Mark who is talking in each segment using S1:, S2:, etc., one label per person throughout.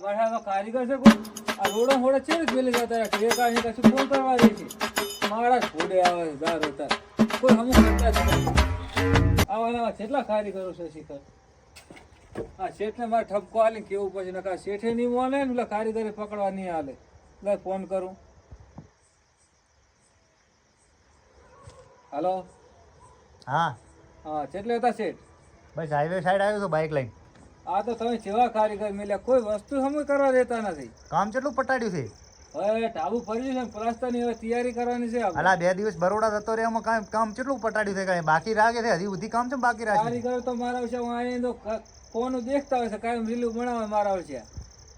S1: વરસાદનો કારીગર છે કોઈ આ રોડો હોડે છે જ મેલી જતા ઠેકા ને કશું ફોન કરવા દે છે મારા ઘોડે આવે દાર હતા કોઈ હમું કરતા જ નથી આવાના કેટલા કારીગરો છે શીખર આ શેઠને મારે ઠપકો આલી કેવું પછી નકા શેઠે નહીં મોને ને પેલા કારીગરે પકડવા નહીં આલે એટલે ફોન કરું હાલો
S2: હા
S1: હા કેટલે હતા શેઠ
S2: બસ હાઈવે સાઈડ આવ્યો તો બાઇક લઈને
S1: આ તો તમે જેવા કારીગર મળ્યા કોઈ વસ્તુ સમય કરવા દેતા નથી
S2: કામ કેટલું પટાડ્યું છે
S1: હવે ટાબુ ફરી છે પ્લાસ્ટરની હવે તૈયારી કરવાની છે
S2: અલા 2 દિવસ બરોડા જતો રે એમાં કામ કેટલું પટાડ્યું છે કાંઈ બાકી રાખે છે હજી સુધી કામ છે બાકી રાખે
S1: કારીગર તો મારા વિશે હું આવીને તો કોનું દેખતા હોય છે કાયમ રીલું બનાવે મારા વિશે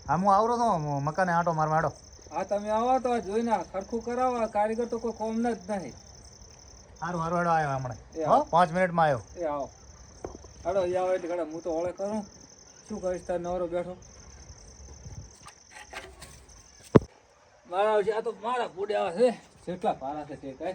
S2: હા હું આવરો તો મકાને આંટો મારવા આડો
S1: હા તમે આવો તો જોઈને ખરખું કરાવો આ કારીગર તો કોઈ કોમના જ નહીં
S2: સારું હારો હાડો આવ્યો હમણાં હો 5 મિનિટમાં આવ્યો
S1: એ આવો હાડો એ આવો એટલે ઘડા હું તો ઓળે કરું શું કરીશ તાર નવરો બેઠો મારા વિશે આ તો મારા પૂડે આવે છે કેટલા ભારા છે તે કઈ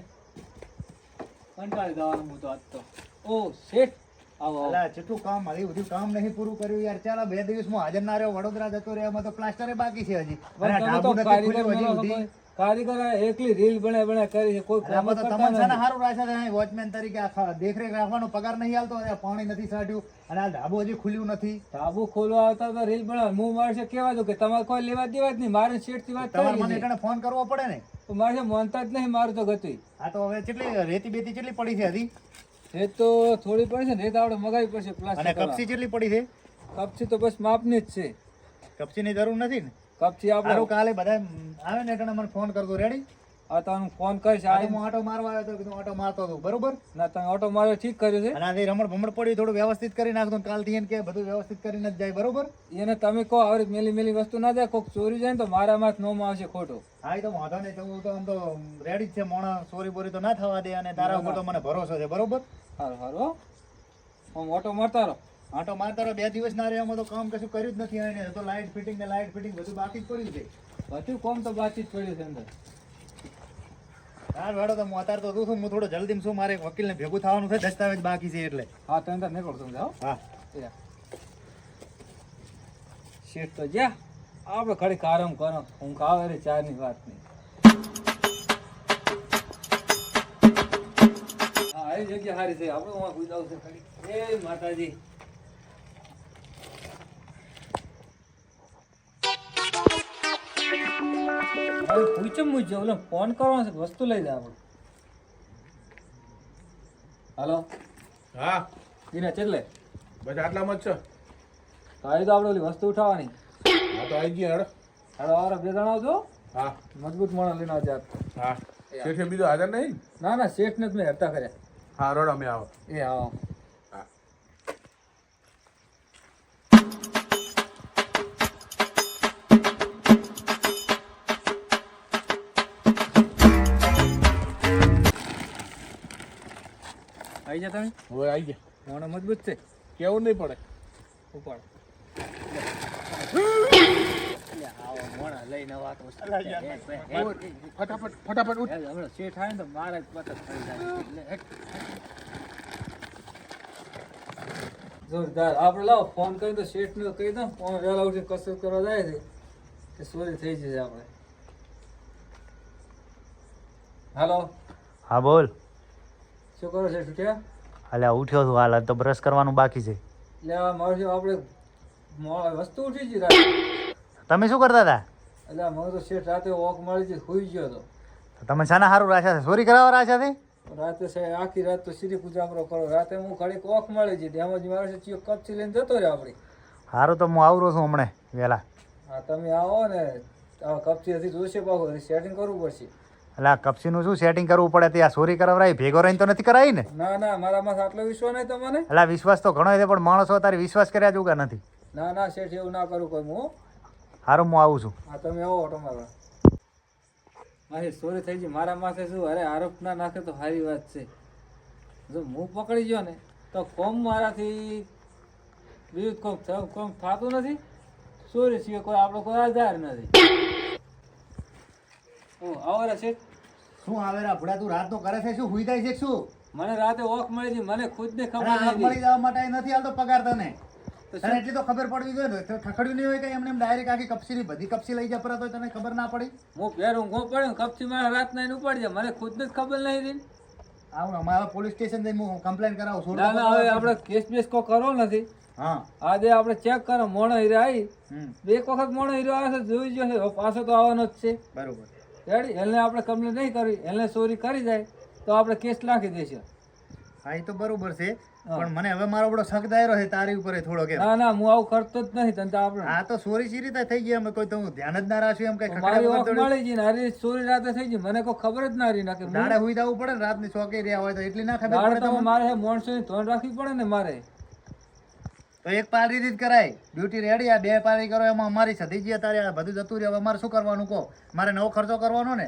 S1: કંટાળી જવાનું હું તો આજ તો ઓ શેઠ આવો
S2: અલા કેટલું કામ હજી બધું કામ નહીં પૂરું કર્યું યાર ચાલો 2 દિવસમાં હાજર ના રહ્યો વડોદરા જતો રહ્યો એમાં તો પ્લાસ્ટરે બાકી છે હજી અને ઢાબુ નથી ખુલ્યું હજી સુધી
S1: કારીગર એકલી રીલ બને કરી છે કોઈ કામ
S2: તો તમને છે ને સારું રાખ્યા છે વોચમેન તરીકે આખા દેખરેખ રાખવાનો પગાર નહીં હાલતો પાણી નથી સાટ્યું અને આ ઢાબુ હજી ખુલ્યું નથી
S1: ઢાબુ ખોલવા આવતા તો રીલ બનાવ હું મારે કેવા દઉં કે તમારે કોઈ લેવા દેવા જ નહીં મારે શેઠથી વાત
S2: તમારે મને એટલે ફોન કરવો પડે ને
S1: તો મારે માનતા જ નહીં મારું તો ગતું
S2: આ તો હવે કેટલી રેતી બેતી કેટલી પડી છે હજી
S1: રેત તો થોડી પડી છે ને રેત આપણે મગાવી પડશે
S2: અને
S1: પ્લાસ્ટિક
S2: કપચી કેટલી પડી છે
S1: કપચી તો બસ માપની જ છે
S2: કપચીની જરૂર નથી ને
S1: કપચી આપણે
S2: કાલે બધા આવે ને એટલે મને ફોન કરજો રેડી
S1: આ તો ફોન કરીશ
S2: આ હું આટો મારવા આવ્યો તો કીધું આટો મારતો હતો બરોબર
S1: ના તમે ઓટો માર્યો ઠીક કર્યું છે
S2: અને આ રમણ ભમણ પડ્યું થોડું વ્યવસ્થિત કરી નાખતો કાલથી એને કે બધું વ્યવસ્થિત કરીને જ જાય બરોબર
S1: એને તમે કહો આવી મેલી મેલી વસ્તુ ના જાય કોઈક ચોરી જાય ને તો મારા માં નોમાં આવશે ખોટું
S2: હા એ તો વાંધો નહીં હું તો આમ તો રેડી જ છે મોણા ચોરી બોરી તો ના થવા દે અને તારા ઉપર તો મને ભરોસો છે બરોબર
S1: સારું સારું હું ઓટો મારતા રહો
S2: આટો મારતા રહો 2 દિવસ ના રહેવામાં તો કામ કશું કર્યું જ નથી એને તો લાઇટ ફિટિંગ ને લાઇટ ફિટિંગ બધું બાકી જ પડ્યું છે
S1: બધું કોમ તો બાકી જ પડ્યું છે અંદર
S2: હા વાડો તો હું અત્યારે તો છું હું થોડો જલ્દી શું મારે વકીલને ભેગું થવાનું છે દસ્તાવેજ બાકી છે એટલે
S1: હા તો અંદર નીકળો તમે જાઓ
S2: હા
S1: શેઠ તો જ્યાં આપણે ખડી આરામ કરો હું ખાવે રે ચારની વાત નહીં હા એ જગ્યા સારી છે આપણે હું ગુજાવ છે ખડી એ માતાજી પૂછમ મુજબ ઓલો ફોન કરવાનો છે વસ્તુ લઈ જાય આપણે હાલો
S3: હા
S1: એને ચેટલે
S3: બસ આટલામાં જ છે
S1: તો તો આપણે ઓલી વસ્તુ ઉઠાવવાની
S3: હા તો આવી ગયા હેડો
S1: હાલો આરા બે જણા આવજો
S3: હા
S1: મજબૂત માણસ લઈને આવજો
S3: હા શેઠે બીજો હાજર નહીં
S1: ના ના શેઠ ને જ મેં હરતા કર્યા
S3: હા રોડ અમે આવો
S1: એ આવો
S3: હા
S1: આવી જા તમે
S3: હવે આવી ગયા
S1: મોણો મજબૂત છે
S3: કેવું નહીં પડે
S1: ઉપાડ આવો મોણા લઈને વાત
S3: ફટાફટ ફટાફટ ઉઠ
S1: હમણાં શેઠ આવે ને તો મારા જ પતંગ થઈ જાય જોરદાર આપણે લાવો ફોન કરી તો શેઠ ને કહી દો ફોન વહેલા ઉઠી કસરત કરવા જાય છે કે ચોરી થઈ જશે આપણે હાલો
S2: હા બોલ
S1: શું કરો છે છૂટ્યા
S2: અલ્યા ઉઠ્યો છું હાલ તો બ્રશ કરવાનું બાકી છે
S1: એટલે મારે આપણે વસ્તુ ઉઠી છે રાતે
S2: તમે શું કરતા હતા
S1: એટલે મને તો શેઠ રાતે વોક મળી છે સુઈ ગયો હતો
S2: તમે શાના સારું રાખ્યા છે ચોરી કરાવવા રાખ્યા છે
S1: રાતે સાહેબ આખી રાત તો સીધી પૂજાપરો કરો રાતે હું ઘડીક વોક મળી છે એમાં જ મારે છે ચિયો કપચી લઈને જતો રહે આપણી
S2: સારું તો હું આવરો છું હમણાં વહેલા
S1: હા તમે આવો ને આ કપચી હજી જોશે પાછું સેટિંગ કરવું પડશે
S2: એટલે આ કપસીનું શું સેટિંગ કરવું પડે ત્યાં ચોરી કરાવરાય ભેગો રહીને તો નથી કરાવી ને
S1: ના ના મારામાં આટલો વિશ્વાસ નહીં તમને
S2: એટલે વિશ્વાસ તો ઘણો છે પણ માણસો તારે વિશ્વાસ કર્યા જ ઉગા નથી
S1: ના ના શેઠ એવું ના કરું કોઈ હું
S2: સારું હું આવું છું
S1: હા તમે આવો ઓટો મારવા મારી ચોરી થઈ ગઈ મારા માથે શું અરે આરોપ ના નાખે તો સારી વાત છે જો હું પકડી ગયો ને તો કોમ મારાથી વિરુદ્ધ કોમ થતું નથી ચોરી સિવાય કોઈ આપણો કોઈ આધાર નથી ઓ આવો શેઠ
S2: શું આવે ભડા તું રાત નો કરે છે શું હુઈ જાય છે શું
S1: મને રાતે ઓખ મળી છે મને ખુદ ને ખબર
S2: મળી જવા માટે નથી હાલતો પગાર તને
S1: તો
S2: તને એટલી તો ખબર પડવી જોઈએ ને. તો ખખડ્યું નહીં હોય કે એમને એમ ડાયરેક્ટ આખી કપસીની બધી કપસી લઈ જાય પરત હોય તને ખબર ના પડી.
S1: હું ઘેરું ઘો પડે કપચી મારે રાત ના ઉપાડી જાય મને ખુદ જ ખબર નહીં રહી.
S2: આવું અમારા પોલીસ સ્ટેશન જઈને હું કમ્પ્લેન કરાવું છું.
S1: ના ના હવે આપણે કેસ બેસ કો કરવો નથી.
S2: હા
S1: આજે આપણે ચેક કરો મોણો હીરો આવી
S2: હમ
S1: એક વખત મોણો હીરો આવે છે જોઈ જશે હવે પાછો તો આવવાનો જ છે.
S2: બરોબર.
S1: રેડી એને આપણે કમ્પ્લેન નહીં કરવી એને ચોરી કરી જાય તો આપણે કેસ નાખી દઈશું.
S2: હા એ તો બરોબર છે પણ મને હવે મારો બડો શક દાયરો છે તારી ઉપર એ થોડો કે
S1: ના ના હું આવું કરતો જ નહીં તને તો આપણે
S2: આ તો ચોરી સી રીતે થઈ ગઈ અમે કોઈ તો હું ધ્યાન જ ના રાખ્યું એમ કઈ
S1: મારી
S2: ખખડ્યા
S1: ઓખ
S2: વગર
S1: મળી ગઈ ને હારી ચોરી રાતે થઈ ગઈ મને કોઈ ખબર જ ના રહી નાખે
S2: દાડે હુઈ જવું પડે ને રાતની ચોકી રહ્યા હોય તો એટલી ના ખબર
S1: દાડે
S2: પડે
S1: તો
S2: તમને?
S1: મારે માણસો ની ધોન રાખવી પડે ને મારે.
S2: તો એક પારી જ કરાય ડ્યુટી રેડી આ બે પારી કરો એમાં અમારી સધી ગયા તારે આ બધું જતું રહ્યું હવે મારે શું કરવાનું કહો મારે નવો ખર્ચો કરવાનો ને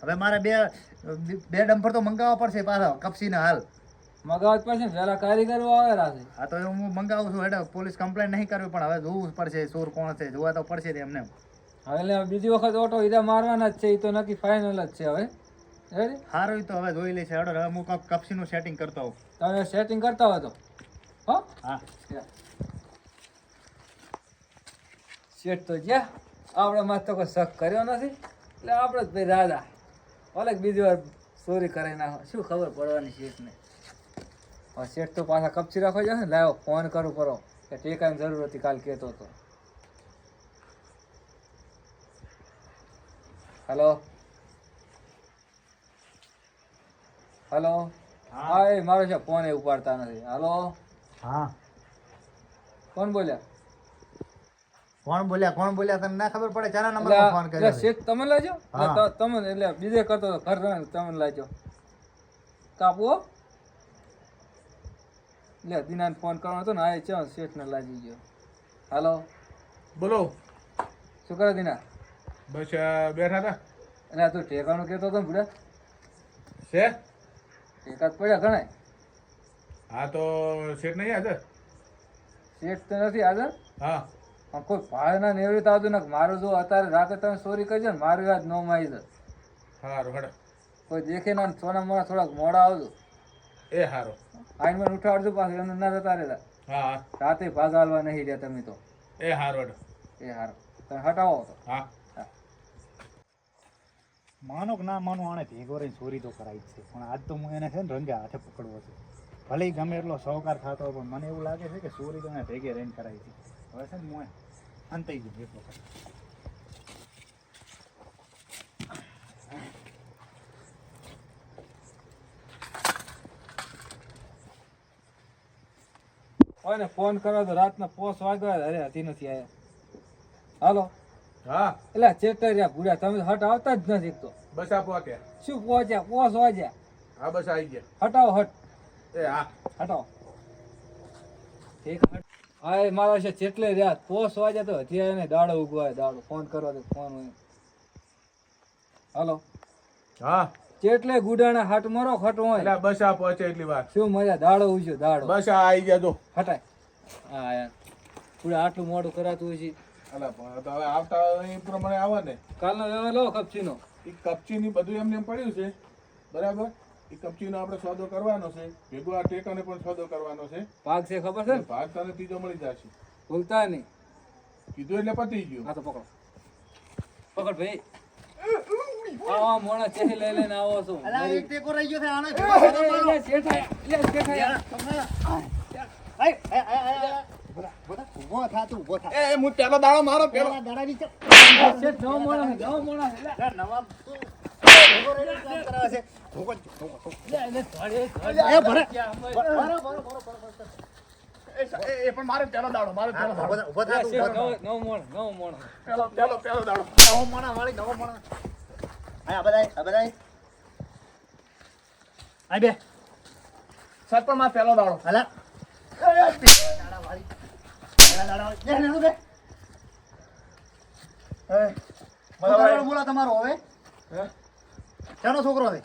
S2: હવે મારે બે ડમ્પર તો મંગાવવા પડશે પાછા કપસીને હાલ
S1: મગાવત પડશે ને પેલા કારીગરો આવેલા છે.
S2: હા તો હું મંગાવું છું હેડો પોલીસ કમ્પ્લેન નહીં કરવી પણ હવે જોવું પડશે ચોર કોણ છે જોવા તો પડશે ને એમને
S1: હવે એટલે બીજી વખત ઓટો ઈરા મારવાના જ છે એ તો નક્કી ફાઇનલ જ છે હવે. રેડી
S2: સારું તો હવે જોઈ લઈશ હેડો હવે હું કપસીનું સેટિંગ કરતો હોઉં
S1: તમે સેટિંગ કરતા હોય તો હો
S2: હા
S1: શેઠ તો જ્યાં આપણે માં તો કોઈ શક કર્યો નથી એટલે આપણે જ ભાઈ રાજા ભલે બીજી વાર ચોરી કરી નાખો શું ખબર પડવાની શેઠને. હવે શેઠ તો પાછા કપચી રાખવા જશે ને લાવો ફોન કરું કરો કે ટેકાની જરૂર હતી કાલ કહેતો હતો. હલો હલો હા એ મારો છે ફોન એ ઉપાડતા નથી. હલો
S2: હા
S1: કોણ બોલ્યા?
S2: કોણ બોલ્યા તને ના ખબર પડે ચાના નંબર
S1: એટલે
S2: ફોન
S1: એટલે
S2: કર્યો છે.
S1: શેઠ તમે લાજો
S2: હા.
S1: તમે એટલે બીજે કરતો હતો ઘર રહે તમે લાજો કાપવો એટલે દિનાને ફોન કરવાનો હતો ને આ છે શેઠને લાગી ગયો. હાલો
S3: બોલો
S1: શું કરે દિના?
S3: બસ બેઠા હતા
S1: એટલે તું ઠેકાણું કહેતો હતો ને બુડા
S3: છે
S1: ઠેકા જ પડ્યા ઘણા.
S3: હા તો શેઠ નહીં હાજર
S1: શેઠ તો નથી હાજર
S3: હા
S1: પણ કોઈ ભાઈ ના નેવરી તો આવતું ને મારું જો અત્યારે રાતે તમે ચોરી કરજો ને મારું યાદ ન માં આવી
S3: સારું હેડો
S1: કોઈ દેખે ના સોના મોના થોડાક મોડા આવજો
S3: એ સારું
S1: આઈને મને ઉઠાડજો પાછું એમને ના જતા રહેતા
S3: હા હા
S1: રાતે ભાગા હાલવા નહીં રહ્યા તમે તો.
S3: એ સારું હેડો
S1: એ હારું તમે હટાવો તો.
S3: હા
S2: માનો કે ના માનો આને ભેગો રહીને ચોરી તો કરાવી જ છે પણ આજ તો હું એને છે ને રંગે હાથે પકડવો છે ભલે ઈ ગમે એટલો સહકાર થતો હોય પણ મને એવું લાગે છે કે ચોરી તો એને ભેગે રહીને કરાવી છે હવે છે ને હું અંતાઈ ગયું એક વખત.
S1: હોય ને ફોન કરો તો રાતના 5 વાગ્યા અરે હજી નથી આવ્યા. હાલો
S3: હા
S1: એટલે ચેતર્યા ભૂડા તમે હટ આવતા જ નથી એક તો.
S3: બસ આ પહોંચ્યા
S1: શું પહોંચ્યા 5 વાગ્યા
S3: હા બસ આવી ગયા
S1: હટાવો હટ
S3: એ હા
S1: હટાવો ઠીક હટ. હા એ મારા છે ચેટલે રહ્યા 5 વાગ્યા તો હજી એને દાડો ઉગવાય દાડો ફોન કરો તો ફોન હોય. હાલો
S3: હા
S1: ચેટલે ગુડાણા હાટ મારો ખટ હોય
S3: એટલે બસ આ પહોંચે એટલી વાર
S1: શું મજા દાડો ઉજ્યો દાડો
S3: બસ આ આવી ગયા જો
S1: હટાય. હા યાર પૂરા આટલું મોડું કરાતું હોય છે.
S3: અલા પણ તો હવે આવતા એ પ્રમાણે આવે ને
S1: કાલનો વ્યવહાર લો કપચીનો.
S3: એ કપચીની બધું એમને એમ પડ્યું છે બરાબર એ કપચીનો આપણે સોદો કરવાનો છે ભેગો આ ટેકાને પણ સોદો કરવાનો છે
S1: ભાગ છે ખબર છે ને
S3: ભાગ તને ત્રીજો મળી જશે
S1: ભૂલતા નહીં.
S3: કીધું એટલે પતી ગયું
S1: હા તો પકડો પકડ ભાઈ. આવા મોણા ચેહી લઈ લઈને આવો છો.
S2: અલા એક ટેકો રહી ગયો છે આનો
S1: એટલે શેઠાયા.
S2: ઉભો થા તું ઉભો થા
S3: એ હું પેલો દાડો મારો પેલો
S2: પેલા દાડાની છે
S1: શેઠ નવો મોણા છે, નવો મોણા છે.
S2: યાર નવાબ તું ભેગો રહીને કામ કરાવે છે ભોગો
S1: એટલે ધોળે
S2: એ ભરે
S3: એ પણ મારે પેલો દાડો મારે પેલો દાડો
S2: ઉભો થા તું ઉભો થા.
S1: નવો મોણો, નવો મોણો.
S3: પેલો દાડો
S2: નવો મોણા વાળી નવો મોણા આ બધાય આ બે
S3: સર પણ મારે પેલો દાડો
S2: હલા દાડા વાળી દાડા વાળી લે લે બે બરાબર બોલા તમારો હવે
S3: હે
S2: ચાનો છોકરો છે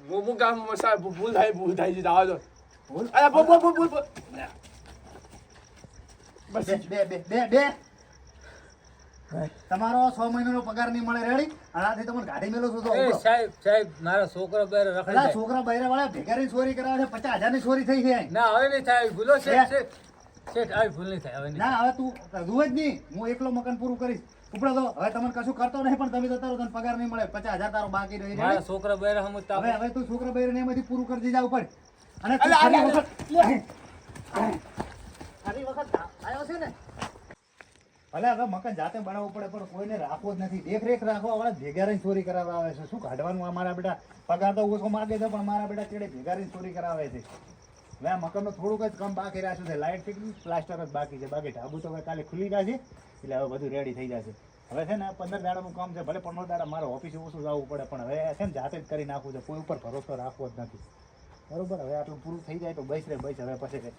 S3: હું કામ સાહેબ ભૂલ થાય છે આવા દો ભૂલ અરે ભૂલ બસ
S2: બે બે બે બે તમારો 6 મહિનાનો પગાર નહીં મળે રેડી આનાથી તમને ગાડી મેલો છું તો
S1: એ સાહેબ મારા છોકરો બેરે રખડી
S2: અલા
S1: જાય.
S2: છોકરા બૈરા વાળા ભેગારી ચોરી કરાવે છે 50,000 ની ચોરી થઈ છે અહીં.
S1: ના હવે નહીં થાય ભૂલો શેઠ. શેઠ આવી ભૂલ નહીં થાય હવે નહીં.
S2: ના હવે તું જુએ જ નહીં, હું એકલો મકાન પૂરું કરીશ. ઉપડો તો હવે તમને કશું કરતો નહીં, પણ તમે તો તારો તને પગાર નહીં મળે, 50,000 તારો બાકી રહી
S1: મારા
S2: જાય.
S1: છોકરા બેરા સમજતા
S2: હવે તું છોકરા બૈરાને એમાંથી પૂરું કરી દીધા ઉપર. અને તું
S3: અલા,
S2: ખાલી
S3: અલા,
S2: વખત આવ્યો છે ને, ભલે હવે મકાન જાતે બનાવવું પડે, પણ કોઈને રાખવો જ નથી. દેખરેખ રાખવા વાળા ભેગા રહીને ચોરી કરાવવા આવે છે. શું કાઢવાનું? આ મારા બેટા પગાર તો ઓછો માગે છે, પણ મારા બેટા ચેડે ભેગા રહીને ચોરી કરાવે છે. હવે આ મકાનનું થોડુંક જ કામ બાકી રાખ્યું છે, લાઇટ ફિટિંગ પ્લાસ્ટર જ બાકી છે. બાકી ઢાબુ તો હવે કાલે ખુલી જશે, એટલે હવે બધું રેડી થઈ જશે. હવે છે ને 15 દાડાનું કામ છે, ભલે 15 દાડા મારે ઓફિસે ઓછું જવું પડે, પણ હવે છે ને જાતે જ કરી નાખવું છે. કોઈ ઉપર ભરોસો રાખવો જ નથી. બરોબર? હવે આટલું પૂરું થઈ જાય તો બસ રે બસ. હવે પછી